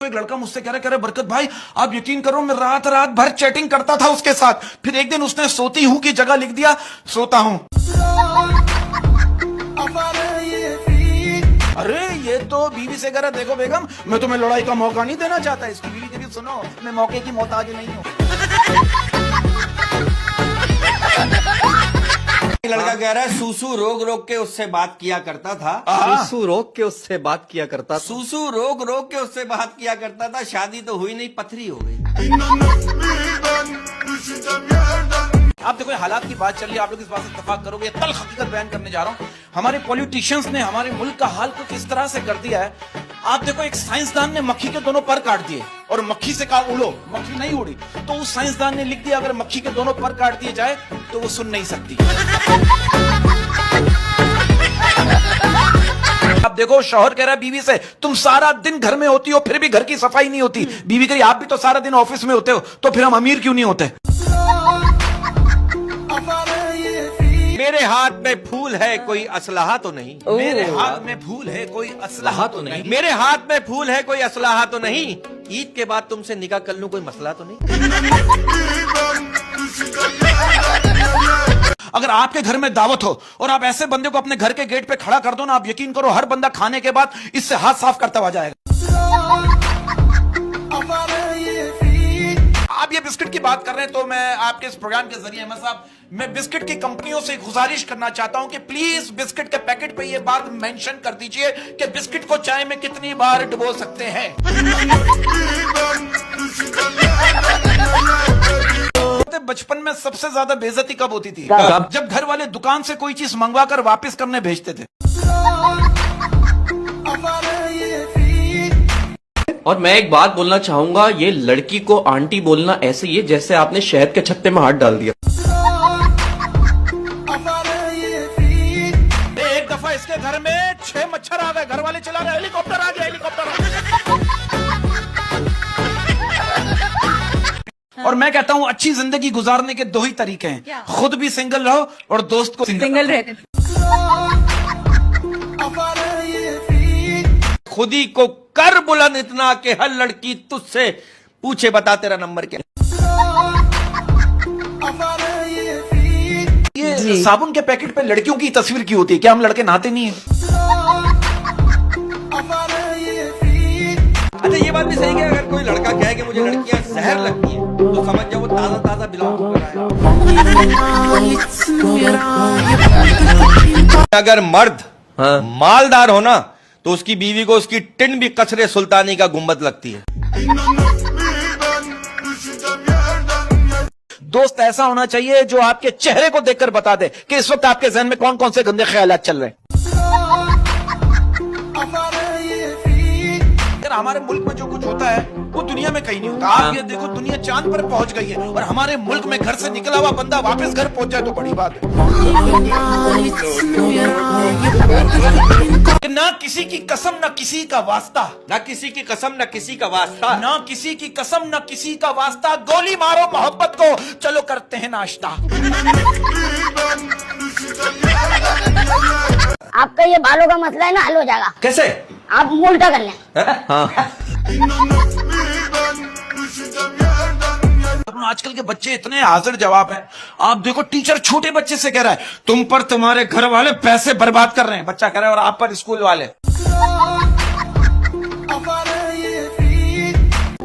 एक लड़का मुझसे कह रहा बरकत भाई आप यकीन करो मैं रात रात भर चैटिंग करता था उसके साथ, फिर एक दिन उसने सोती हूं की जगह लिख दिया सोता हूं। अरे ये तो बीवी से कह रहा देखो बेगम मैं तुम्हें लड़ाई का मौका नहीं देना चाहता। इसकी बीवी कह रही सुनो मैं मौके की मोहताज नहीं हूं। लड़का कह रहा है सूसू रोक रोक के उससे बात किया करता था। सूसू रोक के उससे बात किया करता था। सूसू रोक रोक के उससे बात किया करता था। शादी तो हुई नहीं, पथरी हो गई। आप देखो हालात की बात चल रही है, आप लोग इस बात से इत्तेफाक करोगे, तल्ख हकीकत बयान करने जा रहा हूं। हमारे पॉलिटिशियंस ने हमारे मुल्क का हाल को किस तरह से कर दिया है। आप देखो एक साइंसदान ने मक्खी के दोनों पर काट दिए और मक्खी से कहा उड़ो, मक्खी नहीं उड़ी, तो उस साइंसदान ने लिख दिया अगर मक्खी के दोनों पर काट दिए जाए तो वो सुन नहीं सकती। अब देखो शौहर कह रहा है बीवी से तुम सारा दिन घर में होती हो फिर भी घर की सफाई नहीं होती। बीवी कह रही आप भी तो सारा दिन ऑफिस में होते हो तो फिर हम अमीर क्यों नहीं होते। मेरे हाथ में फूल है कोई असलाहा तो नहीं। मेरे हाथ में फूल है कोई असलाहा तो नहीं। मेरे हाथ में फूल है कोई असलाहा तो नहीं। ईद के बाद तुमसे निकाह कर लूं कोई मसला तो नहीं। अगर आपके घर में दावत हो और आप ऐसे बंदे को अपने घर के गेट पे खड़ा कर दो ना, आप यकीन करो हर बंदा खाने के बाद इससे हाथ साफ करता हुआ जाएगा। आप ये बिस्किट की बात कर रहे हैं तो मैं आपके इस प्रोग्राम के जरिए अहमद साहब मैं बिस्किट की कंपनियों से गुजारिश करना चाहता हूं कि प्लीज बिस्किट के पैकेट पे ये बात मेंशन कर दीजिए कि बिस्किट को चाय में कितनी बार डुबो सकते हैं। बचपन में सबसे ज्यादा बेइज्जती कब होती थी? जब घर वाले दुकान से कोई चीज मंगवा कर वापस करने भेजते थे। और मैं एक बात बोलना चाहूंगा, ये लड़की को आंटी बोलना ऐसे ही है जैसे आपने शहद के छत्ते में हाथ डाल दिया। एक दफा इसके घर में 6 मच्छर आ गए, घर वाले चला रहे हेलीकॉप्टर आ गया, हेलीकॉप्टर आ गया। और मैं कहता हूं अच्छी जिंदगी गुजारने के 2 ही तरीके हैं, खुद भी सिंगल रहो और दोस्त को सिंगल रहते। खुद ही को कर बुलंद इतना कि हर लड़की तुझसे पूछे बता तेरा नंबर क्या। ये साबुन के पैकेट पे लड़कियों की तस्वीर क्यों होती है? क्या हम लड़के नहाते नहीं हैं? अच्छा ये बात भी सही है, अगर कोई लड़का कहे कि मुझे लड़कियां जहर लगती हैं तो समझ जाओ वो ताजा ताजा बिलोंग कर रहा है। अगर मर्द मालदार हो ना तो उसकी बीवी को उसकी टिन भी कचरे सुल्तानी का गुंबद लगती है। दोस्त ऐसा होना चाहिए जो आपके चेहरे को देखकर बता दे कि इस वक्त आपके जहन में कौन कौन से गंदे ख्यालात चल रहे हैं। हमारे मुल्क में जो कुछ होता है वो दुनिया में कहीं नहीं होता। आप ये देखो दुनिया चांद पर पहुंच गई है और हमारे मुल्क में घर से निकला हुआ बंदा वापस घर पहुंच जाए तो बड़ी बात है। ना किसी की कसम ना किसी का वास्ता, ना किसी की कसम ना किसी का वास्ता, ना किसी की कसम ना किसी का वास्ता, गोली मारो मोहब्बत को चलो करते हैं नाश्ता। आपका ये बालों का मसला है ना, हल हो जाएगा। कैसे? आप मुंह उल्टा कर लें। आजकल के बच्चे इतने हाजिर जवाब हैं। आप देखो टीचर छोटे बच्चे से कह रहा है तुम पर तुम्हारे घर वाले पैसे बर्बाद कर रहे हैं, बच्चा कह रहा है, और आप पर स्कूल वाले।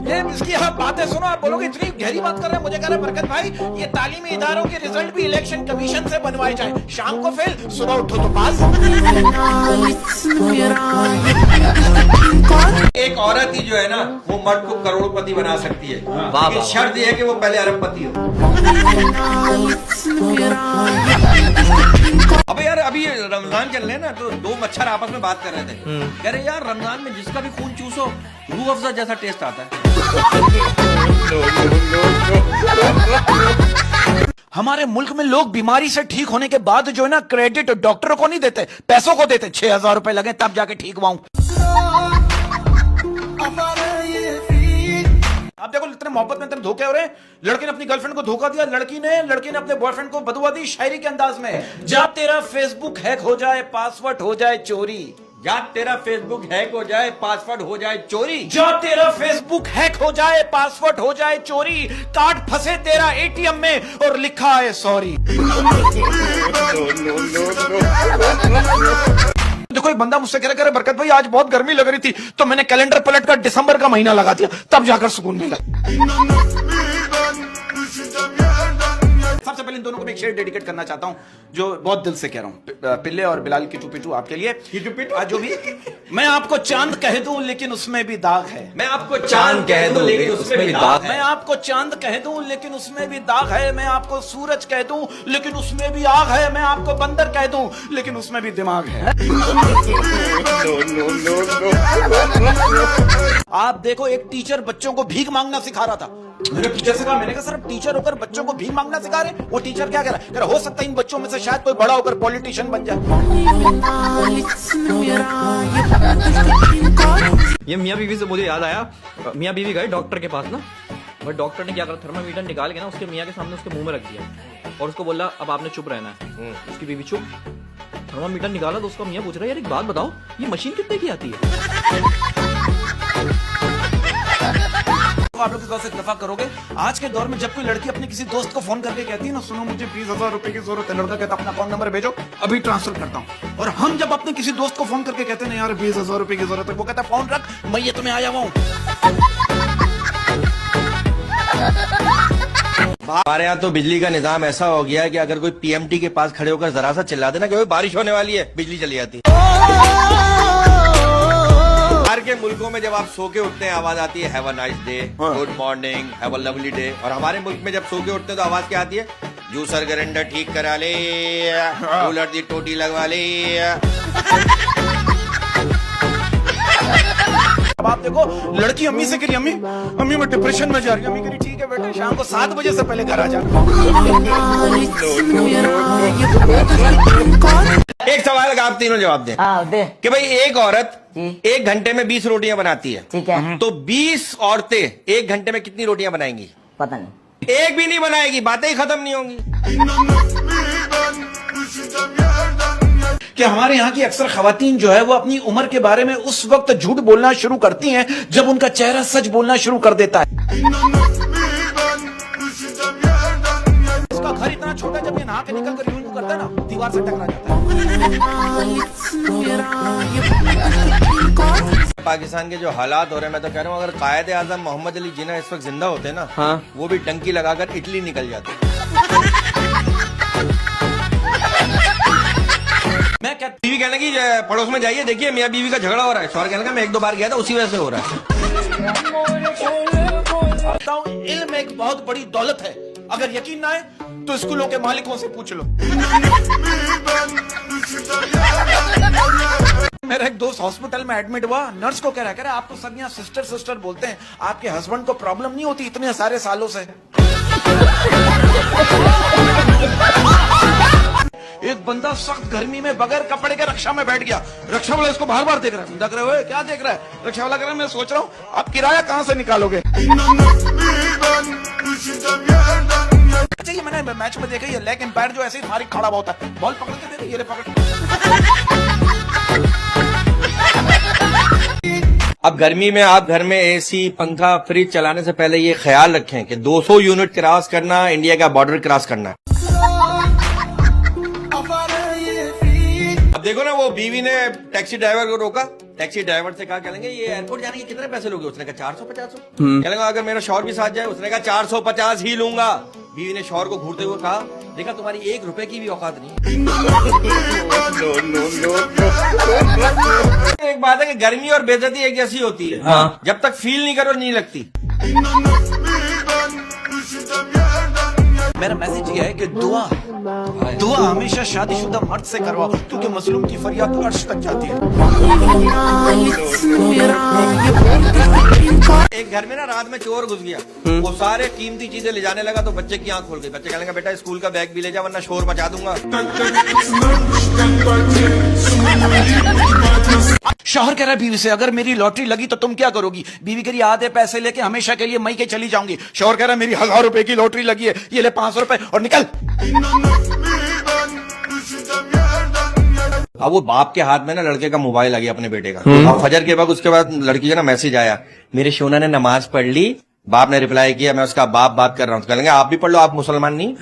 ये इसकी आप बातें सुनो, आप बोलोगे इतनी गहरी बात कर रहे हैं। मुझे कह रहे हैं बरकत भाई ये तालीमी इदारों के रिजल्ट भी इलेक्शन कमीशन से बनवाए जाए, शाम को फेल सुबह उठो तो पास। एक औरत ही जो है ना वो मर्द को करोड़पति बना सकती है, लेकिन शर्त यह है कि वो पहले अरबपति हो। अबे यार अभी रमजान चल रहे हैं ना तो 2 मच्छर आपस में बात कर रहे थे, कह रहे यार रमजान में जिसका भी खून चूसो रूह अफ़ज़ा जैसा टेस्ट आता है। हमारे मुल्क में लोग बीमारी से ठीक होने के बाद जो है ना क्रेडिट डॉक्टरों को नहीं देते, पैसों को देते। 6,000 रुपए लगे तब जाके ठीक हुआ हूं। आप देखो इतने मोहब्बत में इतने धोखे हो रहे हैं। लड़के ने अपनी गर्लफ्रेंड को धोखा दिया, लड़की ने अपने बॉयफ्रेंड को बदुआ दी शायरी के अंदाज में, जब तेरा फेसबुक हैक हो जाए पासवर्ड हो जाए चोरी, जा तेरा फेसबुक हैक हो जाए, पासवर्ड हो जाए चोरी। जो तेरा फेसबुक हैक हो जाए, पासवर्ड हो जाए चोरी, कार्ड फंसे तेरा एटीएम में और लिखा है सॉरी। देखो एक बंदा मुझसे कह रहा बरकत भाई आज बहुत गर्मी लग रही थी तो मैंने कैलेंडर पलट कर दिसंबर का महीना लगा दिया, तब जाकर सुकून मिला। सबसे पहले इन दोनों को मैं एक शेर डेडिकेट करना चाहता हूं जो बहुत दिल से कह रहा हूं, पिल्ले और बिलाल किटू पिटू आपके लिए। किटू पिटू आज जो भी, मैं आपको चांद कह दूं लेकिन उसमें भी दाग है। मैं आपको चांद कह दूं लेकिन उसमें भी दाग है। मैं आपको चांद कह दूं लेकिन उसमें भी दाग है। मैं आपको सूरज कह दूं लेकिन उसमें भी आग है। मैं आपको बंदर कह दूं लेकिन उसमें भी दिमाग है। आप देखो एक टीचर बच्चों को भीख मांगना सिखा रहा था। मेरे टीचर से कहा, मैंने कहा सर टीचर होकर बच्चों को भीख मांगना सिखा रहे? वो टीचर क्या कह रहा है, हो सकता है इन बच्चों में से शायद कोई बड़ा होकर पॉलिटिशियन बन जाए। ये मियाँ बीवी से मुझे याद आया, मियाँ बीवी गए डॉक्टर के पास ना, बट डॉक्टर ने क्या करा, थर्मामीटर निकाल के ना उसके मियाँ के सामने उसके मुंह में रख दिया और उसको बोला अब आपने चुप रहना है। उसकी बीवी चुप, थर्मामीटर निकाला तो उसका मियाँ पूछ रहा है यार एक बात बताओ ये मशीन कितने की आती है? तो आप लोग इस बात से इत्तेफाक करोगे, आज के दौर में जब कोई लड़की अपने किसी दोस्त को फोन करके कहती है ना, सुनो मुझे 20,000 रुपए की जरूरत है, लड़का कहता अपना अकाउंट नंबर भेजो अभी ट्रांसफर करता हूँ। और हम जब अपने किसी दोस्त को फोन करके कहते हैं ना यार 20,000 रुपए की जरूरत है, वो कहता है फोन रख मैं ये तुम्हें आया हुआ हूँ। हमारे यहाँ तो बिजली का निजाम ऐसा हो गया है कि अगर कोई पीएमटी के पास खड़े होकर जरा सा चिल्ला देना कि बारिश होने वाली है, बिजली चली जाती है। बाहर के मुल्कों में जब आप सो के उठते हैं आवाज आती है have a nice day, good morning, have a lovely day. और हमारे मुल्क में जब सो के उठते हैं तो आवाज क्या आती है, जूसर ग्राइंडर ठीक करा ले, कूलर की टोटी लगवा ले। अब आप देखो लड़की अम्मी से करी, अम्मी अम्मी मैं डिप्रेशन में जा रही हूँ। अम्मी करी ठीक है बेटा शाम को 7 बजे से पहले घर आ जाना। एक सवाल का आप तीनों जवाब दें। दे। कि भाई एक औरत 1 घंटे में 20 रोटियां बनाती है, ठीक है। तो 20 औरतें 1 घंटे में कितनी रोटियां बनाएंगी? पता नहीं। एक भी नहीं बनाएगी, बातें ही खत्म नहीं होंगी। कि हमारे यहाँ की अक्सर खवातीन जो है वो अपनी उम्र के बारे में उस वक्त झूठ बोलना शुरू करती हैं जब उनका चेहरा सच बोलना शुरू कर देता है। उसका घर इतना छोटा जब ये नहा के निकल कर यूं करता है ना दीवार से टकरा जाता है। पाकिस्तान के जो हालात हो रहे हैं, मैं तो कह रहा हूँ अगर कायदे आजम मोहम्मद अली जिन्ना इस वक्त जिंदा होते ना, हाँ। वो भी टंकी लगाकर इटली निकल जाते। मैं क्या बीवी कहने की पड़ोस में जाइए देखिए मियाँ बीवी का झगड़ा हो रहा है, शौहर कहने का मैं 1-2 बार गया था उसी वजह से हो रहा है। बताऊं, इल्म एक बहुत बड़ी दौलत है, अगर यकीन ना है तो स्कूलों के मालिकों से पूछ लो। मेरा एक दोस्त हॉस्पिटल में एडमिट हुआ, नर्स को कह रहा है आपको सब यहाँ सिस्टर सिस्टर बोलते हैं, आपके हस्बैंड को प्रॉब्लम नहीं होती इतने सारे सालों से? एक बंदा सख्त गर्मी में बगैर कपड़े के रक्षा में बैठ गया, रक्षा वाला इसको बार बार देख रहा है, देख रहे हो क्या देख रहा है? रक्षा वाला कह रहा है मैं सोच रहा हूँ आप किराया कहाँ से निकालोगे? अच्छा ये मैंने मैच में देखा, ये लेग एम्पायर जो ऐसे ही फारिग खड़ा होता है, बॉल पकड़ के दे, ये ले पकड़। अब गर्मी में आप घर में एसी, पंखा, फ्रिज चलाने से पहले ये ख्याल रखें कि 200 यूनिट क्रॉस करना इंडिया का बॉर्डर क्रॉस करना है। अब देखो ना, वो बीवी ने टैक्सी ड्राइवर को रोका, टैक्सी ड्राइवर से कहा कहेंगे ये एयरपोर्ट जाने के कितने पैसे लोगे? उसने कहा 450। कहेंगे अगर मेरा शौहर भी साथ जाए? उसने कहा 450 ही लूंगा। बीवी ने शौहर को घूरते हुए कहा देखा तुम्हारी 1 रुपए की भी औकात नहीं। एक बात है कि गर्मी और बेइज्जती एक जैसी होती है, हाँ। जब तक फील नहीं करो नहीं लगती। मेरा मैसेज ये है कि दुआ हमेशा शादीशुदा मर्द से करवाओ क्योंकि मजलूम की फरियाद अर्श तक जाती है। एक घर में ना रात में चोर घुस गया, वो सारे कीमती चीजें ले जाने लगा तो बच्चे की आंख खुल गई। बच्चे कहेंगे बेटा स्कूल का बैग भी ले जा वरना शोर मचा दूंगा। शौहर कह रहा है बीवी से अगर मेरी लॉटरी लगी तो तुम क्या करोगी? बीवी कह रही आधे पैसे लेके हमेशा के लिए मई के चली जाऊंगी। शौहर कह रहा है मेरी 1000 रुपए की लॉटरी लगी है, ये ले 500 रुपए और निकल। अब वो बाप के हाथ में ना लड़के का मोबाइल आ गया अपने बेटे का। अब फजर के वक्त उसके बाद लड़की का ना मैसेज आया, मेरे सोना ने नमाज पढ़ ली। बाप ने रिप्लाई किया, मैं उसका बाप बात कर रहा हूँ। कहेंगे आप भी पढ़ लो, आप मुसलमान नहीं।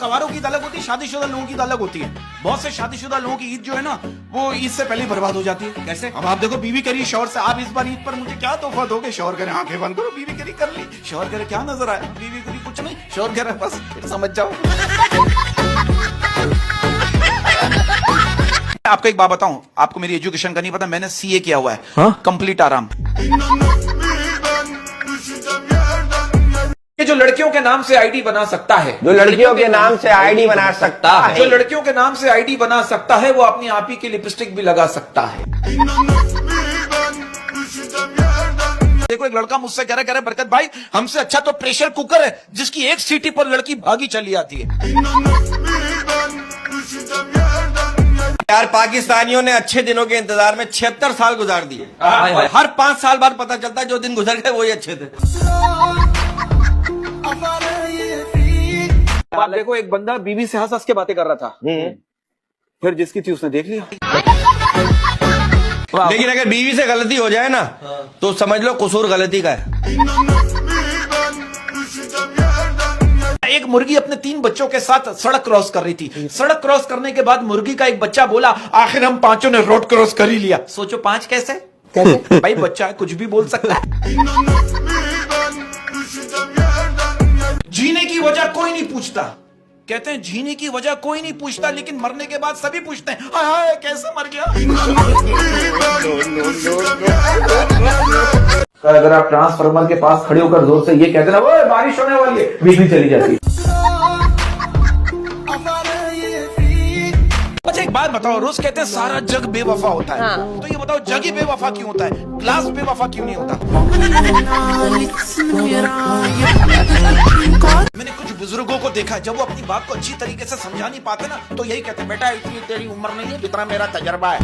कवारों की अलग होती है, शादीशुदा लोगों की अलग होती है। बहुत से शादीशुदा लोगों की ईद जो है ना, वो ईद से पहले बर्बाद हो जाती है। कैसे? अब आप देखो, बीवी करी शौहर से, आप इस बार ईद पर मुझे क्या तोहफा दोगे? शौहर करे आंखें बंद करो, बीवी करी कर ली। शौहर करे क्या नजर आया? बीवी करी कुछ नहीं, शौहर करे बस, फिर समझ जाओ। आपको एक बात बताऊं, आपको मेरी एजुकेशन का नहीं पता, मैंने सीए किया हुआ है, कंप्लीट आराम। ये जो लड़कियों के नाम से आईडी बना सकता है, जो लड़कियों के नाम से आईडी बना सकता है, जो लड़कियों के नाम से आईडी बना सकता है, वो अपनी आप ही की लिपस्टिक भी लगा सकता है। देखो, एक लड़का मुझसे कह रहा है, बरकत भाई हमसे अच्छा तो प्रेशर कुकर है जिसकी एक सीटी पर लड़की भागी चली आती है। यार पाकिस्तानियों ने अच्छे दिनों के इंतजार में 76 साल गुजार दिए। हर 5 साल बाद पता चलता है जो दिन गुजर गए वही अच्छे थे। आप देखो, एक बंदा बीवी से हंस हंस के बातें कर रहा था, फिर जिसकी थी उसने देख लिया। लेकिन अगर बीवी से गलती हो जाए ना, तो समझ लो कसूर गलती का है। एक मुर्गी अपने 3 बच्चों के साथ सड़क क्रॉस कर रही थी। सड़क क्रॉस करने के बाद मुर्गी का एक बच्चा बोला, आखिर हम 5 ने रोड क्रॉस कर ही लिया। सोचो 5 कैसे? कैसे? भाई बच्चा है, कुछ भी बोल सकता है। जीने की वजह कोई नहीं पूछता। कहते हैं जीने की वजह कोई नहीं पूछता, लेकिन मरने के बाद सभी पूछते हैं, हाय हाय कैसे मर गया। अगर आप ट्रांसफार्मर के पास खड़े होकर जोर से ये कहते ना, वो बारिश होने वाली है, बिजली चली जाती है। अच्छा एक बात बताओ, रोज कहते हैं सारा जग बेवफा होता है, तो ये बताओ जग ही बेवफा क्यों होता है, ग्लास बेवफा क्यों नहीं होता? मैंने कुछ बुजुर्गों को देखा, जब वो अपनी बात को अच्छी तरीके से समझा नहीं पाते ना, तो यही कहते हैं, बेटा इतनी तेरी उम्र नहीं है जितना मेरा तजर्बा है।